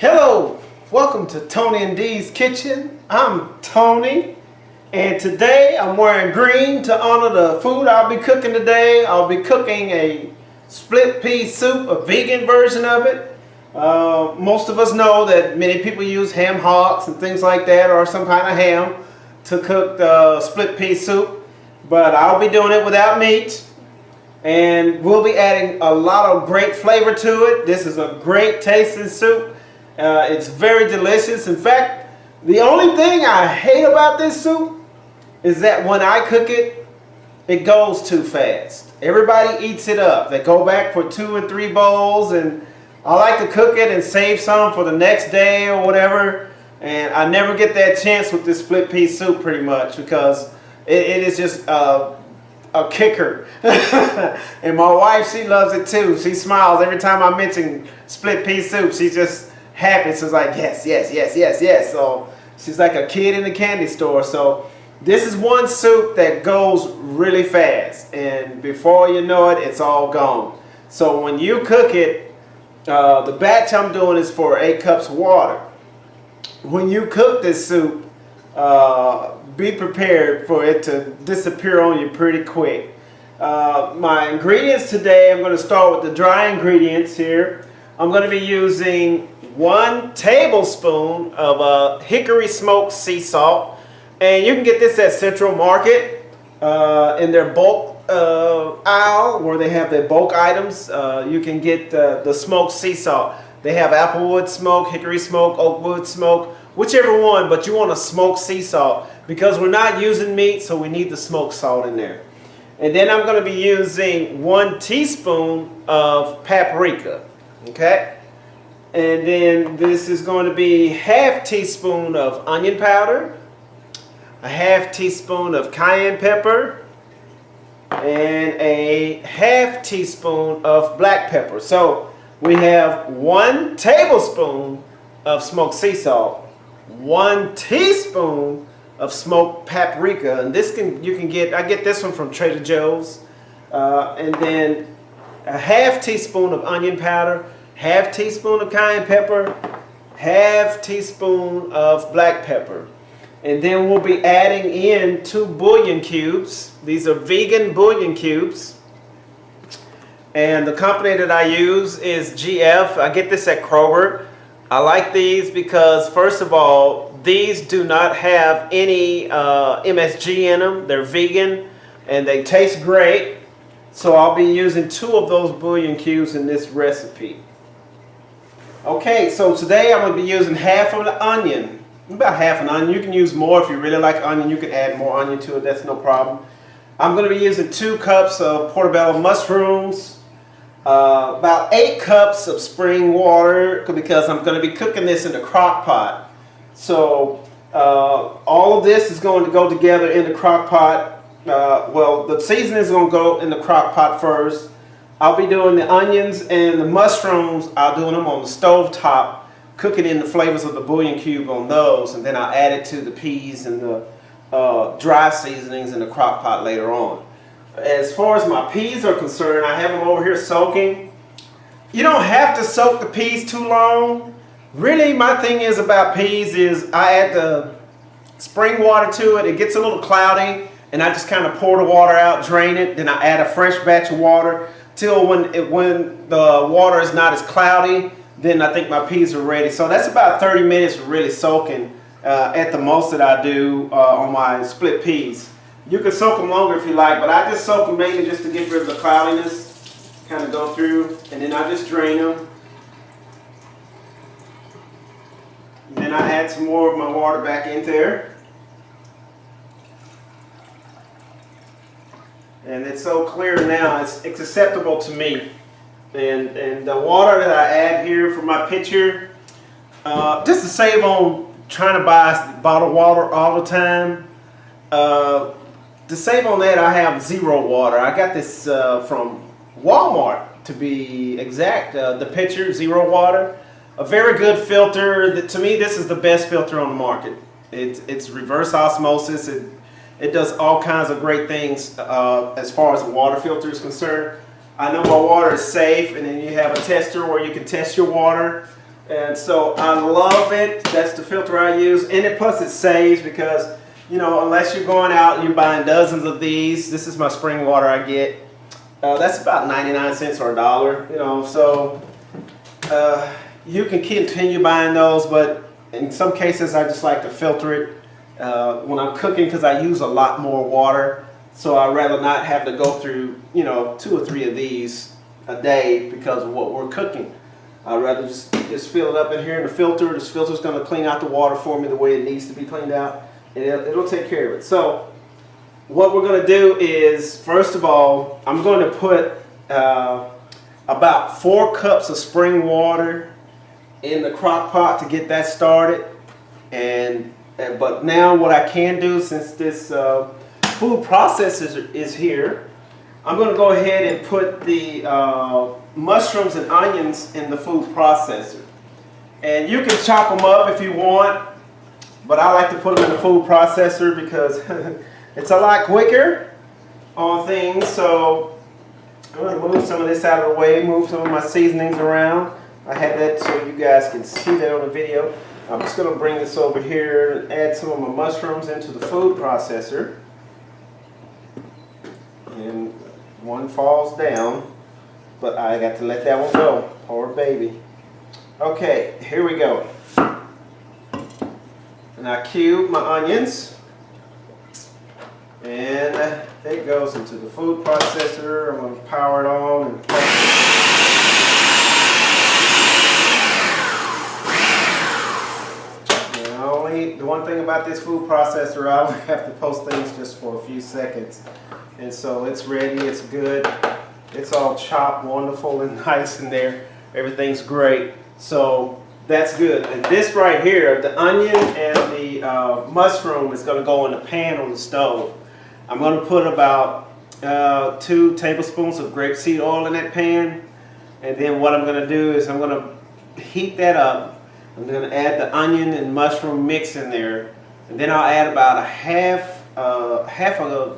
Hello, welcome to Tony&Dees kitchen. I'm Tony, and today I'm wearing green to honor the food I'll be cooking today. I'll be cooking a split pea soup, a vegan version of it. Most of us know that many people use ham hocks and things like that, or some kind of ham to cook the split pea soup, but I'll be doing it without meat. And we'll be adding a lot of great flavor to it. This is a great tasting soup. It's very delicious. In fact, the only thing I hate about this soup is that when I cook it, it goes too fast. Everybody eats it up. They go back for 2 or 3 bowls, and I like to cook it and save some for the next day or whatever. And I never get that chance with this split pea soup pretty much, because it is just a kicker. And my wife, she loves it too. She smiles every time I mention split pea soup. She's just happy. She's like, yes, yes, yes, yes, yes. So she's like a kid in the candy store. So this is one soup that goes really fast, and before you know it, it's all gone. So when you cook it, the batch I'm doing is for 8 cups of water. When you cook this soup, be prepared for it to disappear on you pretty quick. My ingredients today, I'm going to start with the dry ingredients here. I'm going to be using 1 tablespoon of hickory smoked sea salt, and you can get this at Central Market in their bulk aisle where they have their bulk items. You can get the smoked sea salt. They have applewood smoke, hickory smoke, oakwood smoke, whichever one, but you want a smoked sea salt because we're not using meat, so we need the smoked salt in there. And then I'm going to be using 1 teaspoon of paprika. Okay? And then this is going to be ½ teaspoon of onion powder, a ½ teaspoon of cayenne pepper, and a ½ teaspoon of black pepper. So we have 1 tablespoon of smoked sea salt, 1 teaspoon of smoked paprika, and this I get this one from Trader Joe's, and then a ½ teaspoon of onion powder, ½ teaspoon of cayenne pepper, ½ teaspoon of black pepper. And then we'll be adding in 2 bouillon cubes. These are vegan bouillon cubes. And the company that I use is GF. I get this at Kroger. I like these because, first of all, these do not have any MSG in them. They're vegan and they taste great. So I'll be using 2 of those bouillon cubes in this recipe. Okay, so today I'm going to be using ½ of the onion. About ½ an onion. You can use more if you really like onion. You can add more onion to it. That's no problem. I'm going to be using 2 cups of portobello mushrooms. About 8 cups of spring water because I'm going to be cooking this in the crock pot. So all of this is going to go together in the crock pot. Well, the seasoning is going to go in the crock pot first. I'll be doing the onions and the mushrooms. I'll doing them on the stove top, cooking in the flavors of the bouillon cube on those, and then I'll add it to the peas and the dry seasonings in the crock pot later on. As far as my peas are concerned, I have them over here soaking. You don't have to soak the peas too long. Really, my thing is about peas is I add the spring water to it. It gets a little cloudy, and I just kind of pour the water out, drain it, then I add a fresh batch of water till when the water is not as cloudy, then I think my peas are ready. So that's about 30 minutes really soaking at the most that I do on my split peas. You can soak them longer if you like, but I just soak them mainly just to get rid of the cloudiness, kind of go through, and then I just drain them. And then I add some more of my water back in there. And it's so clear now, it's acceptable to me. And the water that I add here for my pitcher, just to save on trying to buy bottled water all the time, to save on that, I have 0 water. I got this from Walmart, to be exact. The pitcher, 0 water. A very good filter. To me, this is the best filter on the market. It's reverse osmosis. It does all kinds of great things as far as the water filter is concerned. I know my water is safe, and then you have a tester where you can test your water. And so I love it. That's the filter I use. And plus it saves because, you know, unless you're going out and you're buying dozens of these, this is my spring water I get. That's about 99 cents or $1, you know, so you can continue buying those, but in some cases I just like to filter it when I'm cooking because I use a lot more water. So I'd rather not have to go through, you know, 2 or 3 of these a day because of what we're cooking. I'd rather just fill it up in here in the filter. This filter's going to clean out the water for me the way it needs to be cleaned out. And it'll take care of it. So what we're going to do is, first of all, I'm going to put about 4 cups of spring water in the crock pot to get that started. But now what I can do, since this food processor is here, I'm going to go ahead and put the mushrooms and onions in the food processor. And you can chop them up if you want, but I like to put them in the food processor because it's a lot quicker on things. So I'm going to move some of this out of the way, move some of my seasonings around. I had that so you guys can see that on the video. I'm just going to bring this over here and add some of my mushrooms into the food processor. And one falls down, but I got to let that one go. Poor baby. Okay, here we go. And I cube my onions. And it goes into the food processor. I'm going to power it on. And the one thing about this food processor, I only have to post things just for a few seconds. And so it's ready, it's good. It's all chopped wonderful and nice in there. Everything's great. So that's good. And this right here, the onion and the mushroom is going to go in the pan on the stove. I'm going to put about 2 tablespoons of grapeseed oil in that pan. And then what I'm going to do is I'm going to heat that up. I'm going to add the onion and mushroom mix in there. And then I'll add about a half of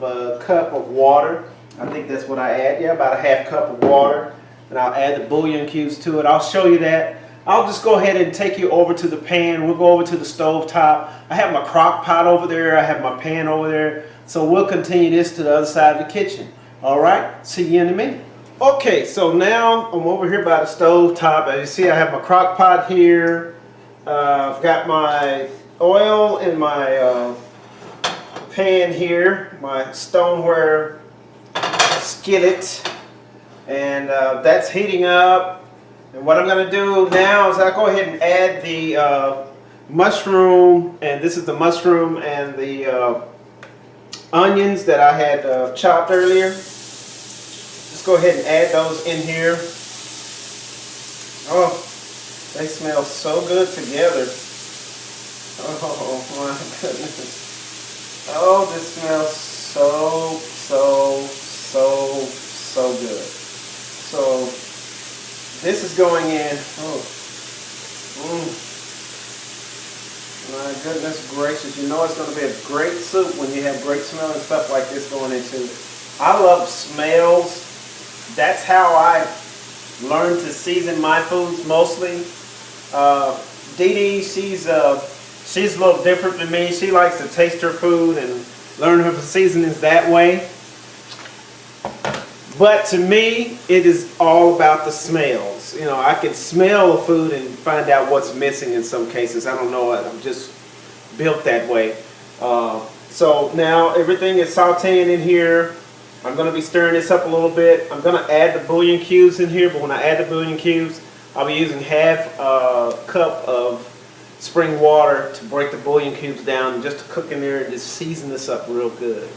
a cup of water. I think that's what I add. Yeah, about a half cup of water. And I'll add the bouillon cubes to it. I'll show you that. I'll just go ahead and take you over to the pan. We'll go over to the stove top. I have my crock pot over there. I have my pan over there. So we'll continue this to the other side of the kitchen. All right, see you in a minute. Okay, so now I'm over here by the stove top. As you see, I have my crock pot here. I've got my oil in my pan here, my stoneware skillet, and that's heating up. And what I'm going to do now is I'll go ahead and add the mushroom, and this is the mushroom and the onions that I had chopped earlier. Just go ahead and add those in here. Oh, they smell so good together. Oh my goodness. Oh, this smells so good. So this is going in. Oh, my goodness gracious. You know it's going to be a great soup when you have great smelling stuff like this going into it. I love smells. That's how I learned to season my foods mostly. Dee, she's a little different than me. She likes to taste her food and learn her seasonings that way. But to me, it is all about the smells. You know, I can smell the food and find out what's missing in some cases. I don't know. I'm just built that way. So now everything is sauteing in here. I'm going to be stirring this up a little bit. I'm going to add the bouillon cubes in here, but when I add the bouillon cubes, I'll be using half a cup of spring water to break the bouillon cubes down, just to cook in there and just season this up real good.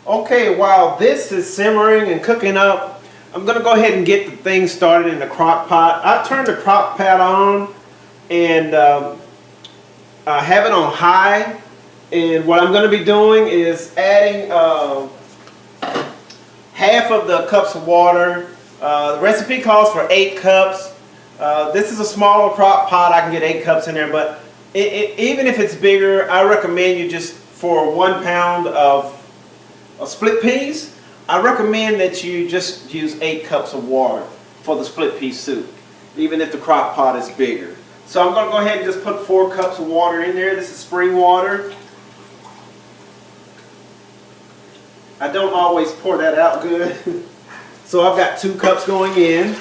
Okay, while this is simmering and cooking up, I'm going to go ahead and get the thing started in the crock pot. I've turned the crock pot on and I have it on high. And what I'm going to be doing is adding half of the cups of water. The recipe calls for 8 cups. This is a smaller crock pot. I can get 8 cups in there, but even if it's bigger, I recommend you just for 1 pound of split peas, I recommend that you just use 8 cups of water for the split pea soup, even if the crock pot is bigger. So I'm going to go ahead and just put 4 cups of water in there. This is spring water. I don't always pour that out good. So I've got 2 cups going in.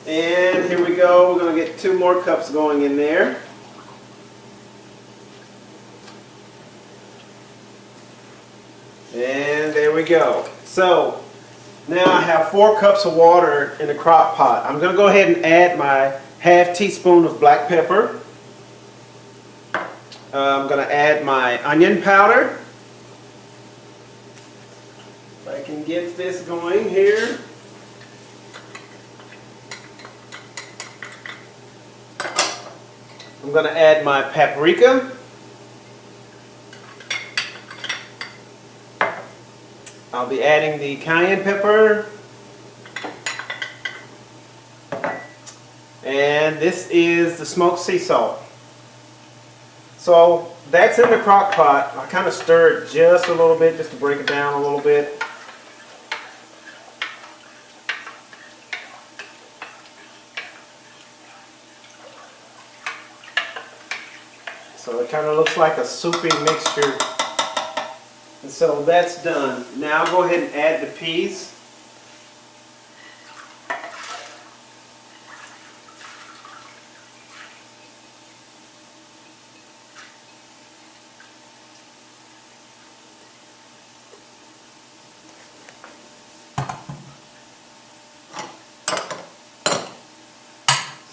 And here we go. We're going to get 2 more cups going in there. And there we go. So now I have 4 cups of water in the crock pot. I'm going to go ahead and add my ½ teaspoon of black pepper. I'm going to add my onion powder. If I can get this going here. I'm going to add my paprika. I'll be adding the cayenne pepper. And this is the smoked sea salt. So that's in the crock pot. I kind of stir it just a little bit just to break it down a little bit. So it kind of looks like a soupy mixture. And so that's done. Now go ahead and add the peas.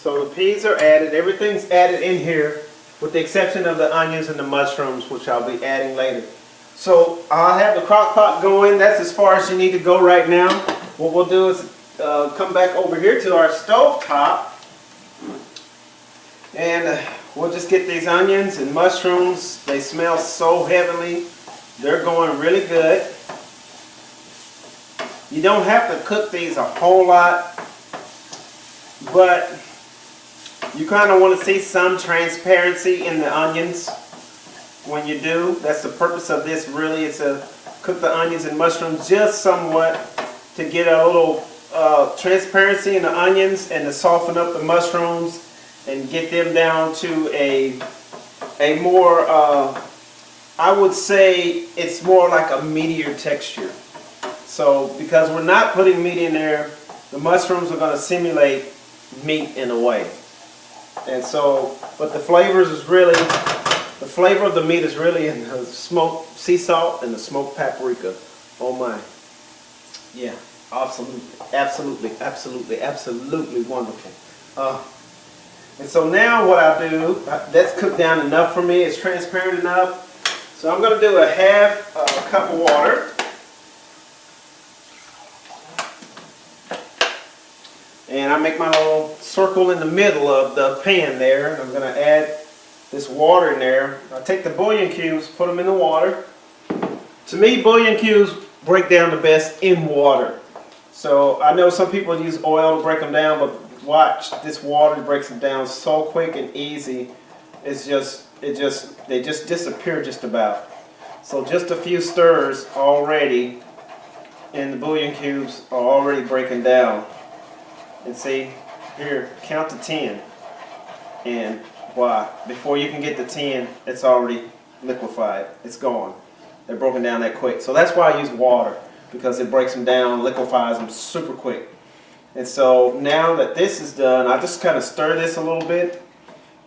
So the peas are added. Everything's added in here with the exception of the onions and the mushrooms, which I'll be adding later. So I'll have the crock pot going. That's as far as you need to go right now. What we'll do is come back over here to our stove top, and we'll just get these onions and mushrooms. They smell so heavenly. They're going really good. You don't have to cook these a whole lot, but you kind of want to see some transparency in the onions when you do. That's the purpose of this really, is to cook the onions and mushrooms just somewhat to get a little transparency in the onions and to soften up the mushrooms and get them down to a more, I would say it's more like a meatier texture. So because we're not putting meat in there, the mushrooms are going to simulate meat in a way. And so, but the flavors is really, the flavor of the meat is really in the smoked sea salt and the smoked paprika. Oh my. Yeah, absolutely, absolutely, absolutely, absolutely wonderful. And so now what I do, that's cooked down enough for me, it's transparent enough. So I'm going to do a half cup of water. And I make my little circle in the middle of the pan there. And I'm going to add this water in there. I take the bouillon cubes, put them in the water. To me, bouillon cubes break down the best in water. So I know some people use oil to break them down, but watch, this water breaks them down so quick and easy. It's just, they just disappear just about. So just a few stirs already, and the bouillon cubes are already breaking down. And see, here, count to 10. And why? Before you can get to 10, it's already liquefied. It's gone. They're broken down that quick. So that's why I use water, because it breaks them down, liquefies them super quick. And so now that this is done, I just kind of stir this a little bit.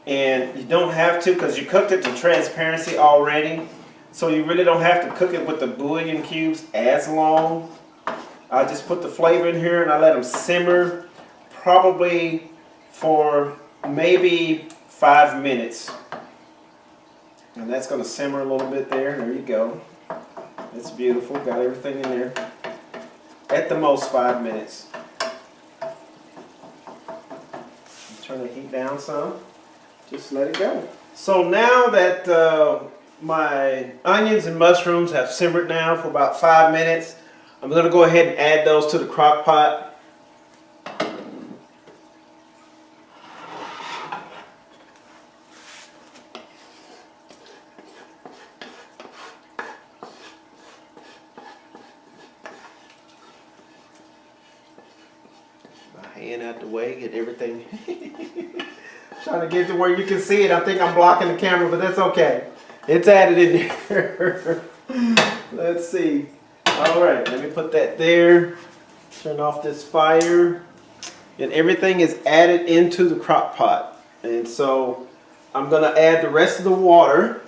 And you don't have to, because you cooked it to transparency already. So you really don't have to cook it with the bouillon cubes as long. I just put the flavor in here and I let them simmer probably for maybe 5 minutes. And that's going to simmer a little bit there. There you go. That's beautiful. Got everything in there. At the most 5 minutes. Turn the heat down some. Just let it go. So now that my onions and mushrooms have simmered now for about 5 minutes, I'm going to go ahead and add those to the crock pot. My hand out the way, get everything. Trying to get to where you can see it. I think I'm blocking the camera, but that's okay. It's added in there. Let's see. All right, let me put that there. Turn off this fire. And everything is added into the crock pot. And so I'm going to add the rest of the water.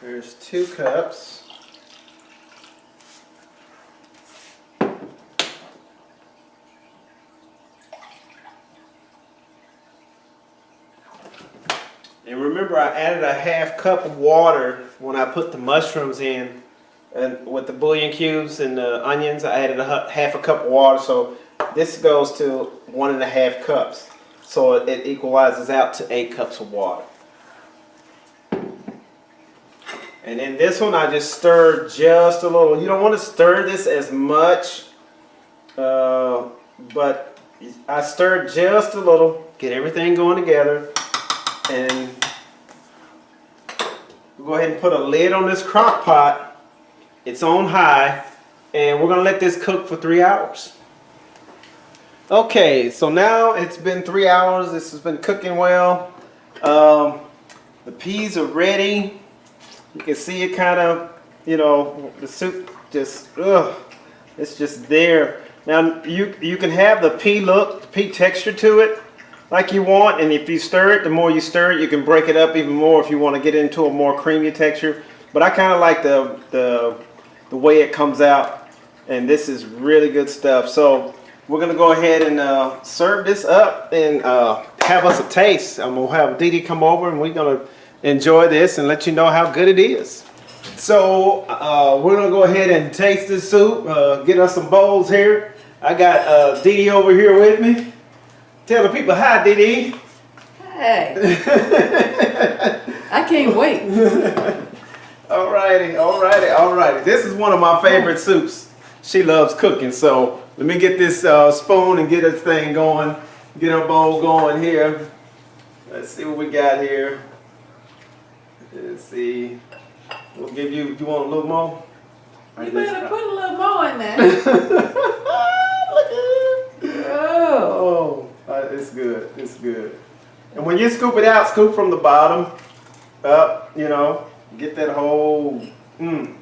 There's 2 cups. And remember, I added a ½ cup of water when I put the mushrooms in, and with the bouillon cubes and the onions. I added a ½ cup of water, so this goes to 1½ cups. So it equalizes out to 8 cups of water. And then this one, I just stirred just a little. You don't want to stir this as much, but I stirred just a little, get everything going together. And we'll go ahead and put a lid on this crock pot. It's on high, and we're going to let this cook for 3 hours. Okay, so now it's been 3 hours. This has been cooking well. The peas are ready. You can see it kind of, you know, the soup just, it's just there. Now you can have the pea look, the pea texture to it like you want, and if you stir it, the more you stir it, you can break it up even more if you want to get into a more creamy texture. But I kind of like the way it comes out, and this is really good stuff. So we're gonna go ahead and serve this up and have us a taste. I'm gonna have Dee Dee come over, and we're gonna enjoy this and let you know how good it is. So we're gonna go ahead and taste this soup. Get us some bowls here. I got Dee Dee over here with me. Tell the people hi, Dee Dee. Hey. I can't wait. Alrighty, alrighty, alrighty. This is one of my favorite soups. She loves cooking, so let me get this spoon and get this thing going. Get our bowl going here. Let's see what we got here. Let's see. We'll give you. You want a little more? You better put a little more in there. Look at it. Oh. It's good. It's good. And when you scoop it out, scoop from the bottom up. You know, get that whole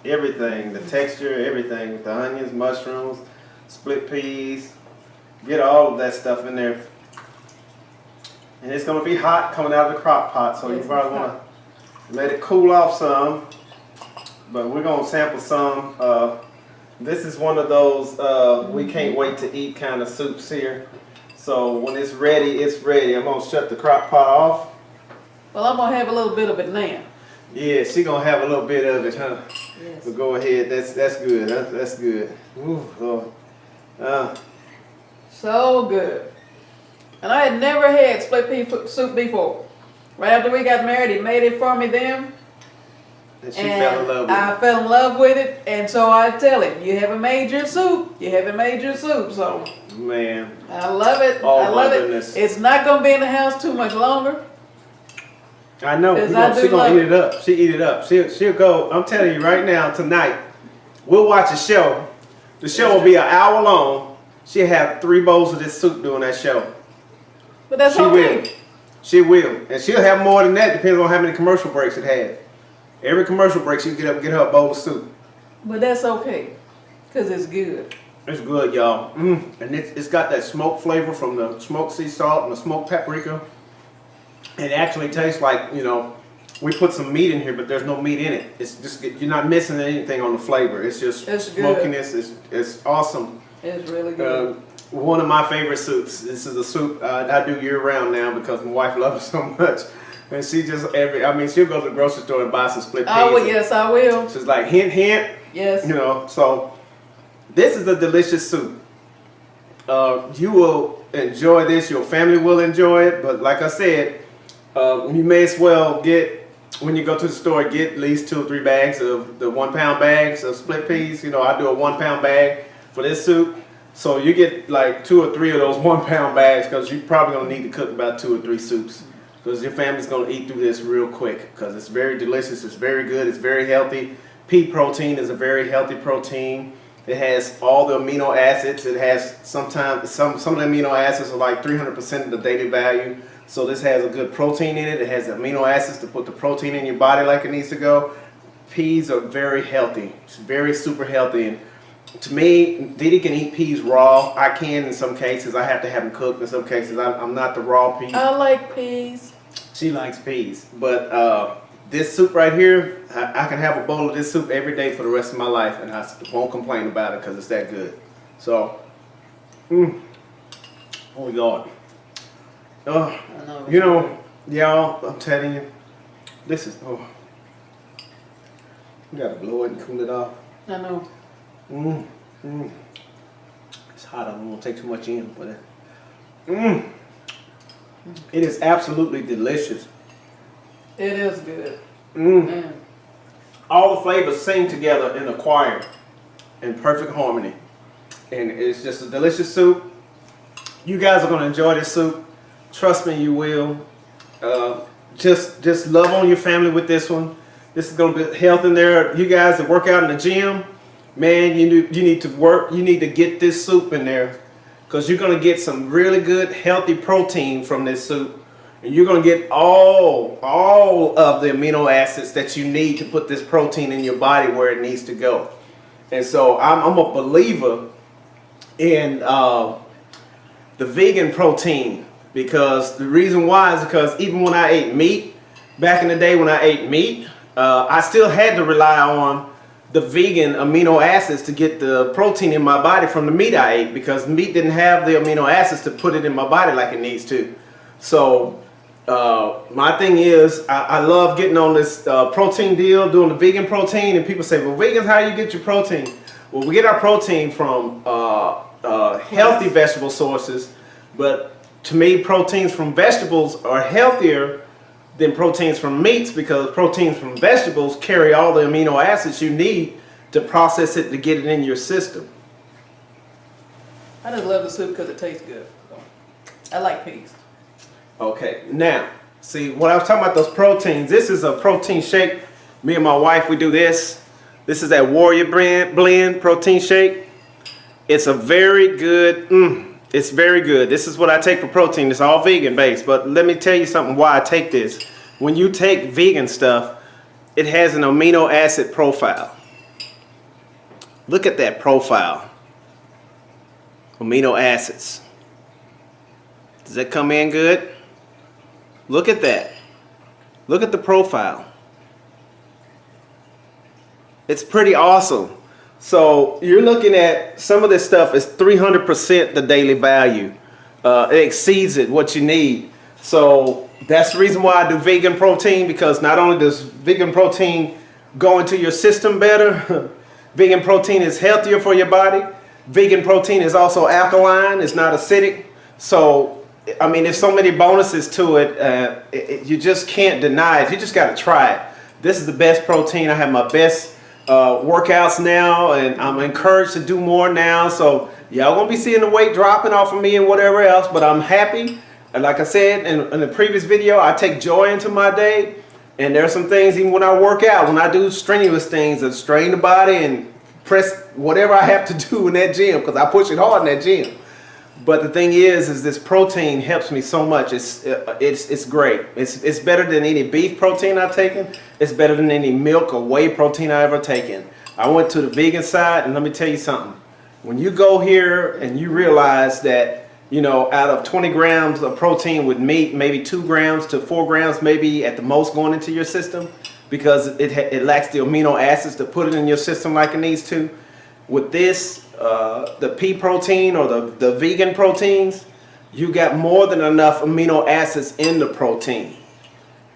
everything, the texture, everything with the onions, mushrooms, split peas. Get all of that stuff in there. And it's gonna be hot coming out of the crock pot, so you probably wanna let it cool off some. But we're gonna sample some. This is one of those we can't wait to eat kind of soups here. So when it's ready, it's ready. I'm gonna shut the crock pot off. Well, I'm gonna have a little bit of it now. Yeah, she gonna have a little bit of it, huh? Yes. But go ahead. That's good. That's good. Ooh, Lord. So good. And I had never had split pea soup before. Right after we got married, he made it for me then. And she fell in love with it. I fell in love with it, and so I tell him, you haven't made your soup. You haven't made your soup, so. Man. I love it. Oh, I love my it. goodness. It's not going to be in the house too much longer. I know. She gonna eat it up. She eat it up. She'll go. I'm telling you right now, tonight, we'll watch a show. The show will be an hour long. She'll have 3 bowls of this soup during that show. But that's okay. She will. And she'll have more than that, depending on how many commercial breaks it has. Every commercial break, she'll get up and get her a bowl of soup. But that's okay, because it's good. It's good, y'all. And it's got that smoke flavor from the smoked sea salt and the smoked paprika. It actually tastes like, you know, we put some meat in here, but there's no meat in it. It's just, you're not missing anything on the flavor. It's just smokiness. It's awesome. It's really good. One of my favorite soups. This is a soup I do year round now because my wife loves it so much. And she just, she'll go to the grocery store and buy some split peas. Oh, well, yes, I will. She's like, hint, hint. Yes. You know, so this is a delicious soup. You will enjoy this. Your family will enjoy it. But like I said, you may as well get, when you go to the store, get at least 2 or 3 bags of the 1 pound bags of split peas. You know, I do a 1 pound bag for this soup. So you get like 2 or 3 of those 1 pound bags because you're probably going to need to cook about 2 or 3 soups. Because your family's going to eat through this real quick because it's very delicious. It's very good. It's very healthy. Pea protein is a very healthy protein. It has all the amino acids. It has sometimes some of the amino acids are like 300% of the daily value. So this has a good protein in it. It has amino acids to put the protein in your body like it needs to go. Peas are very healthy. It's very super healthy. And to me, Didi can eat peas raw. I can in some cases. I have to have them cooked in some cases. I'm not the raw pea. I like peas. She likes peas. But this soup right here, I can have a bowl of this soup every day for the rest of my life, and I won't complain about it because it's that good. So, oh Lord. You know, y'all, I'm telling you, this is, you gotta blow it and cool it off. I know. It's hot, I don't want to take too much in, but it is absolutely delicious. It is good. All the flavors sing together in a choir in perfect harmony. And it's just a delicious soup. You guys are going to enjoy this soup. Trust me, you will. Just love on your family with this one. This is going to be health in there. You guys that work out in the gym, man, you need to work. You need to get this soup in there because you're going to get some really good healthy protein from this soup. And you're going to get all of the amino acids that you need to put this protein in your body where it needs to go. And so I'm a believer in the vegan protein, because the reason why is because even when I ate meat, back in the day when I ate meat, I still had to rely on the vegan amino acids to get the protein in my body from the meat I ate, because meat didn't have the amino acids to put it in my body like it needs to. So my thing is, I love getting on this protein deal, doing the vegan protein, and people say, well, vegans, how do you get your protein? Well, we get our protein from healthy vegetable sources, but to me, proteins from vegetables are healthier than proteins from meats, because proteins from vegetables carry all the amino acids you need to process it to get it in your system. I just love the soup because it tastes good. I like peas. Okay, now, see, what I was talking about, those proteins, this is a protein shake. Me and my wife, we do this. This is that Warrior Blend protein shake. It's a very good, it's very good. This is what I take for protein. It's all vegan based, but let me tell you something why I take this. When you take vegan stuff, it has an amino acid profile. Look at that profile. Amino acids. Does that come in good? Look at that. Look at the profile. It's pretty awesome. So you're looking at some of this stuff is 300% the daily value. It exceeds it, what you need. So that's the reason why I do vegan protein, because not only does vegan protein go into your system better, vegan protein is healthier for your body. Vegan protein is also alkaline, it's not acidic. So I mean, there's so many bonuses to it, you just can't deny it. You just got to try it. This is the best protein. I have my best workouts now, and I'm encouraged to do more now. So y'all gonna be seeing the weight dropping off of me and whatever else, but I'm happy. And like I said in the previous video, I take joy into my day. And there are some things, even when I work out, when I do strenuous things that strain the body and press whatever I have to do in that gym, because I push it hard in that gym. But the thing is this protein helps me so much. It's great. It's better than any beef protein I've taken. It's better than any milk or whey protein I ever taken. I went to the vegan side, and let me tell you something. When you go here and you realize that, you know, out of 20 grams of protein with meat, maybe 2 grams to 4 grams maybe at the most going into your system, because it lacks the amino acids to put it in your system like it needs to. With this, the pea protein or the vegan proteins, you got more than enough amino acids in the protein.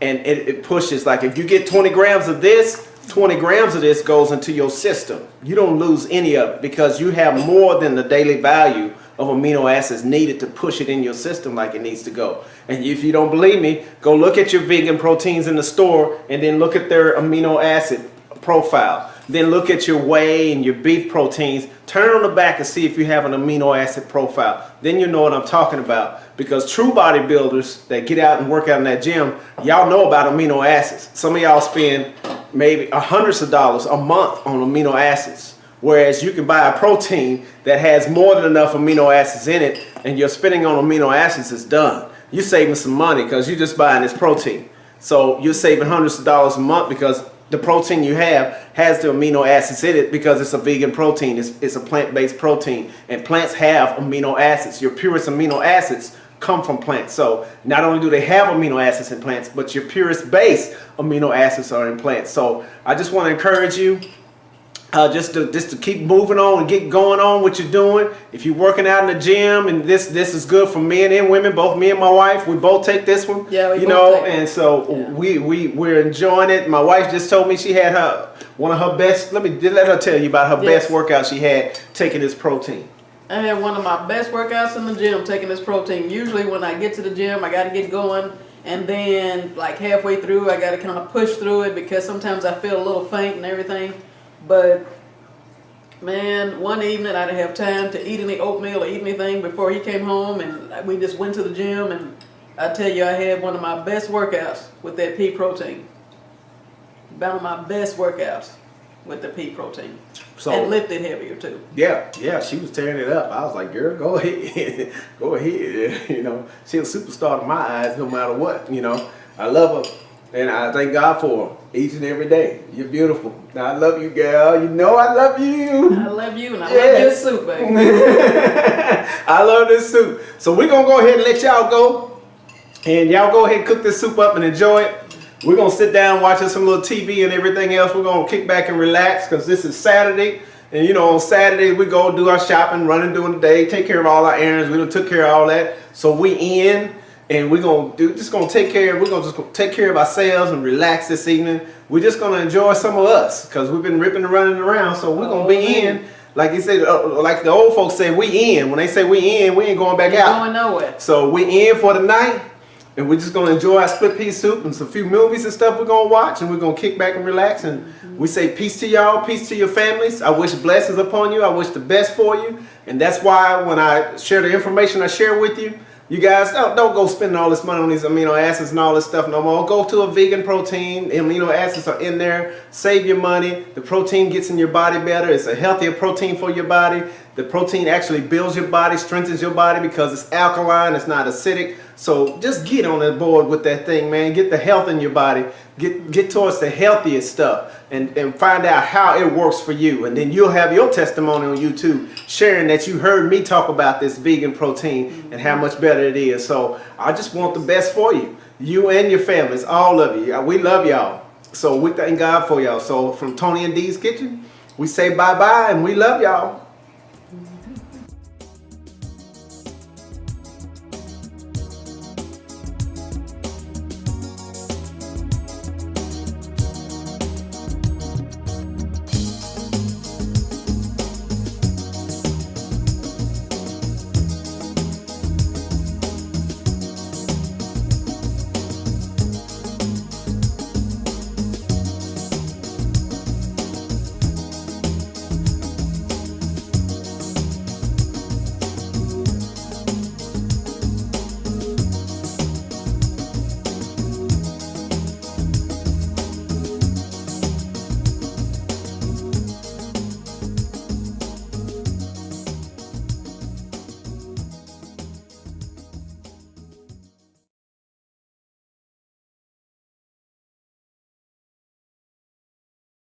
And it pushes, like if you get 20 grams of this, 20 grams of this goes into your system. You don't lose any of it because you have more than the daily value of amino acids needed to push it in your system like it needs to go. And if you don't believe me, go look at your vegan proteins in the store and then look at their amino acid profile. Then look at your whey and your beef proteins. Turn on the back and see if you have an amino acid profile. Then you know what I'm talking about. Because true bodybuilders that get out and work out in that gym, y'all know about amino acids. Some of y'all spend maybe hundreds of dollars a month on amino acids. Whereas you can buy a protein that has more than enough amino acids in it, and your spending on amino acids is done. You're saving some money because you're just buying this protein. So you're saving hundreds of dollars a month because the protein you have has the amino acids in it because it's a vegan protein. It's a plant-based protein, and plants have amino acids. Your purest amino acids come from plants. So not only do they have amino acids in plants, but your purest base amino acids are in plants. So I just want to encourage you just to keep moving on and get going on what you're doing. If you're working out in the gym, and this is good for men and women, both me and my wife, we both take this one. Yeah, we you both know, take it. and so we're enjoying it. My wife just told me she had one of her best. Let her tell you about her best workout she had taking this protein. I had one of my best workouts in the gym taking this protein. Usually when I get to the gym, I got to get going, and then like halfway through, I got to kind of push through it because sometimes I feel a little faint and everything. But man, one evening I didn't have time to eat any oatmeal or eat anything before he came home, and we just went to the gym, and I tell you, I had one of my best workouts with that pea protein. One of my best workouts with the pea protein. So, and lifted heavier too. Yeah, she was tearing it up. I was like, girl, go ahead. Go ahead. You know, she's a superstar in my eyes no matter what. You know, I love her. And I thank God for her each and every day. You're beautiful. I love you, girl. You know I love you. I love you, and I love your soup, baby. I love this soup. So we're going to go ahead and let y'all go. And y'all go ahead and cook this soup up and enjoy it. We're going to sit down watching some little TV and everything else. We're going to kick back and relax because this is Saturday. And you know, on Saturday we go do our shopping, running during the day, take care of all our errands. We done took care of all that. So we in. And we're gonna take care of ourselves and relax this evening. We're just gonna enjoy some of us because we've been ripping and running around. So we're gonna be in, like you said, like the old folks say, we in. When they say we in, we ain't going back out. Going nowhere. So we in for the night, and we're just gonna enjoy our split pea soup and some few movies and stuff we're gonna watch, and we're gonna kick back and relax. And we say peace to y'all, peace to your families. I wish blessings upon you. I wish the best for you, and that's why when I share the information I share with you. You guys don't go spending all this money on these amino acids and all this stuff no more. Go to a vegan protein. The amino acids are in there. Save your money. The protein gets in your body better. It's a healthier protein for your body. The protein actually builds your body, strengthens your body because it's alkaline, it's not acidic. So just get on the board with that thing, man. Get the health in your body. Get towards the healthiest stuff and find out how it works for you. And then you'll have your testimony on YouTube sharing that you heard me talk about this vegan protein and how much better it is. So I just want the best for you. You and your families, all of you. We love y'all. So we thank God for y'all. So from Tony&Dees Kitchen, we say bye-bye and we love y'all.